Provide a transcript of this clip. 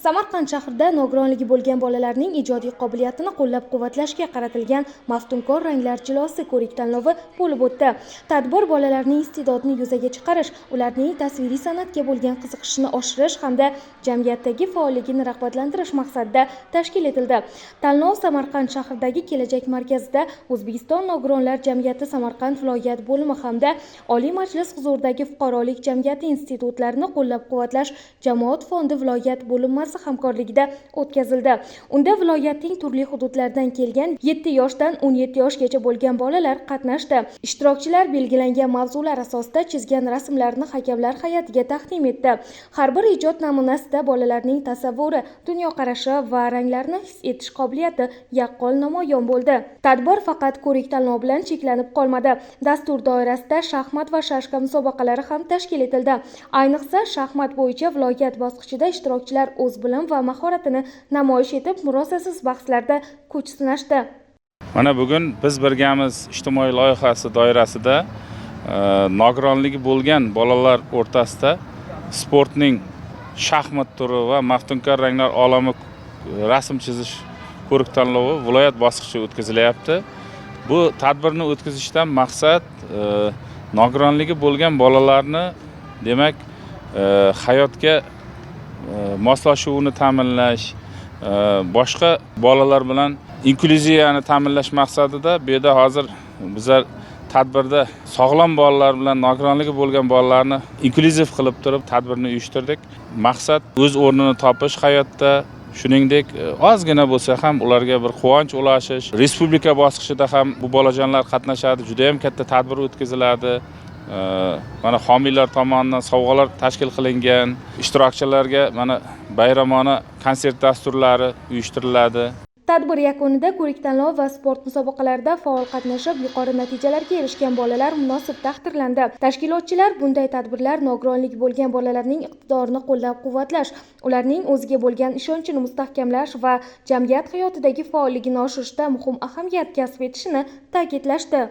Samarqand shahrida nogironligi bo'lgan bolalarning ijodiy qobiliyatini qo'llab-quvvatlashga qaratilgan maftunkor ranglar jilosi ko'rik-tanlovi bo'lib o'tdi. Tadbir bolalarning iste'dodini yuzaga chiqarish, ularning tasviriy san'atga bo'lgan qiziqishini oshirish hamda jamiyatdagi faolligini rag'batlantirish maqsadida tashkil etildi. Tanlov Samarqand shahridagi Kelajak markazida O'zbekiston Nogironlar jamiyati Samarqand viloyat bo'limi hamda Oliy Majlis huzuridagi Fuqarolik jamiyati institutlarini qo'llab-quvvatlash jamoat fondi viloyat bo'linmasi hamkorligida o'tkazildi. Unda viloyatning turli hududlaridan kelgan 7 yoshdan 17 yoshgacha bo'lgan bolalar qatnashdi. Ishtirokchilar belgilangan mavzular asosida chizgan rasmlarni hakamlar hay'atiga taqdim etdi. Har bir ijod namunasida bolalarning tasavvuri, dunyoqarashi va ranglarni his etish qobiliyati yaqqol namoyon bo'ldi. Tadbir faqat ko'rik-tanlov bilan cheklanib qolmadi. Dastur doirasida shaxmat va shashka musobaqalari ham tashkil etildi. Ayniqsa, shaxmat bo'yicha viloyat bosqichida ishtirokchilar o'z bilim va mahoratini namoyish etib, murosasiz bahslarda kuch sinashdi. Mana bugun biz birgamiz ijtimoiy loyihasi doirasida nogironligi bo'lgan bolalar o'rtasida sportning shaxmat turi va maftunkor ranglar olami rasm chizish ko'rik-tanlovi viloyat bosqichi o'tkazilyapti. Bu tadbirni o'tkazishdan maqsad nogironligi bo'lgan bolalarni, demak, hayotga moslashuvini ta'minlash, boshqa bolalar bilan inklyuziyani ta'minlash maqsadida bu yerda hozir bizlar tadbirda sog'lom bolalar bilan nogironligi bo'lgan bolalarni inklyuziv qilib turib tadbirni uyushtirdik. Maqsad o'z o'rnini topish hayotda, shuningdek ozgina bo'lsa ham ularga bir quvonch ulashish. Respublika bosqichida ham bu bolajonlar qatnashadi. Juda ham katta tadbir o'tkaziladi. Mana homiylar tomonidan sovg'alar tashkil qilingan. Ishtirokchilarga mana bayramona konsert dasturlari uyushtiriladi. Tadbir yakunida ko'rik-tanlov va sport musobaqalarida faol qatnashib, yuqori natijalarga erishgan bolalar munosib taqdirlandi. Tashkilotchilar bunday tadbirlar nogironligi bo'lgan bolalarning iqtidorini qo'llab-quvvatlash, ularning o'ziga bo'lgan ishonchini mustahkamlash va jamiyat hayotidagi faolligini oshirishda muhim ahamiyat kasb etishini ta'kidlashdi.